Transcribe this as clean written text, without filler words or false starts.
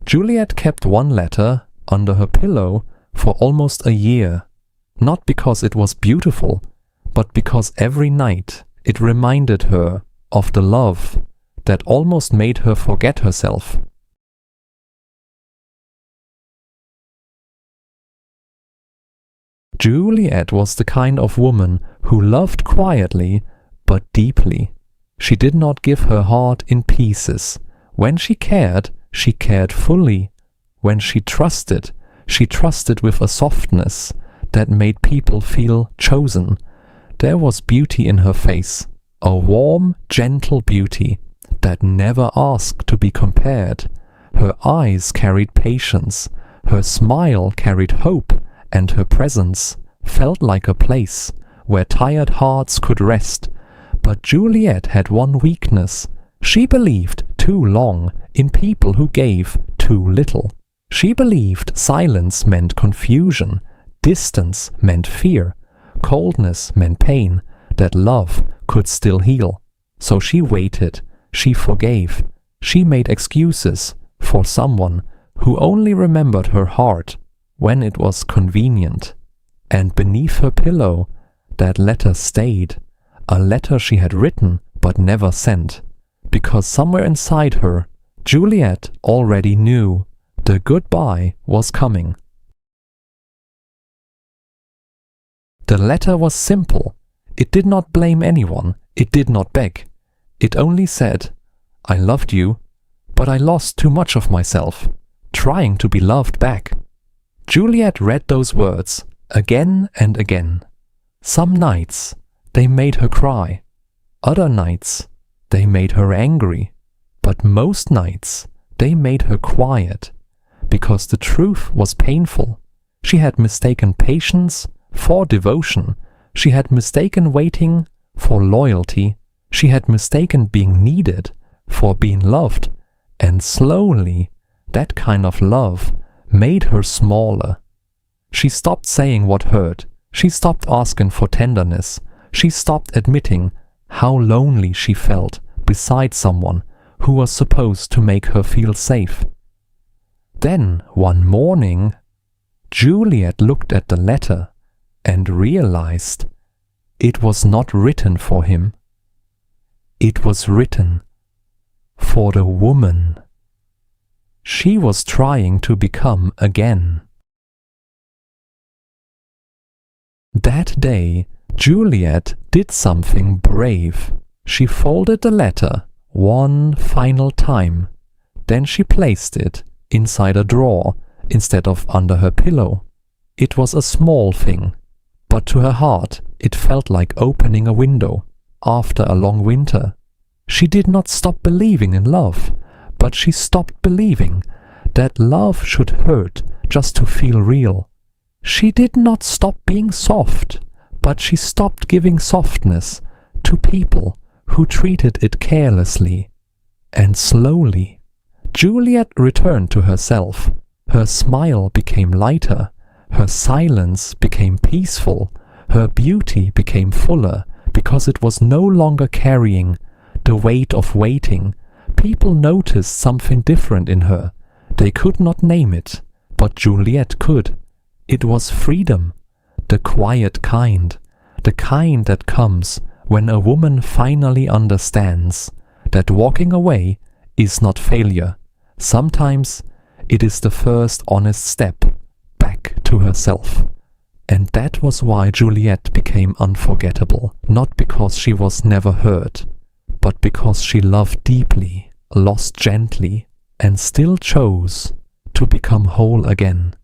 Juliet kept one letter under her pillow for almost a year, not because it was beautiful, but because every night it reminded her of the love that almost made her forget herself. Juliet was the kind of woman who loved quietly but deeply. She did not give her heart in pieces. When she cared fully. When she trusted with a softness that made people feel chosen. There was beauty in her face, a warm, gentle beauty that never asked to be compared. Her eyes carried patience, her smile carried hope, and her presence felt like a place where tired hearts could rest. But Juliet had one weakness. She believed too long in people who gave too little. She believed silence meant confusion, distance meant fear, coldness meant pain, that love could still heal. So she waited, she forgave, she made excuses for someone who only remembered her heart when it was convenient. And beneath her pillow, that letter stayed, a letter she had written but never sent, because somewhere inside her, Juliet already knew the goodbye was coming. The letter was simple. It did not blame anyone. It did not beg. It only said, "I loved you, but I lost too much of myself, trying to be loved back." Juliet read those words again and again. Some nights, they made her cry. Other nights, they made her angry. But most nights, they made her quiet, because the truth was painful. She had mistaken patience for devotion. She had mistaken waiting for loyalty. She had mistaken being needed for being loved. And slowly, that kind of love made her smaller. She stopped saying what hurt. She stopped asking for tenderness. She stopped admitting how lonely she felt beside someone who was supposed to make her feel safe. Then, one morning, Juliet looked at the letter and realized it was not written for him. It was written for the woman she was trying to become again. That day, Juliet did something brave. She folded the letter one final time. Then she placed it inside a drawer instead of under her pillow. It was a small thing, but to her heart it felt like opening a window after a long winter. She did not stop believing in love, but she stopped believing that love should hurt just to feel real. She did not stop being soft, but she stopped giving softness to people who treated it carelessly. And slowly, Juliet returned to herself. Her smile became lighter, her silence became peaceful, her beauty became fuller, because it was no longer carrying the weight of waiting. People noticed something different in her. They could not name it, but Juliet could. It was freedom, the quiet kind, the kind that comes when a woman finally understands that walking away is not failure. Sometimes it is the first honest step back to herself. And that was why Juliet became unforgettable, not because she was never hurt, but because she loved deeply, lost gently, and still chose to become whole again.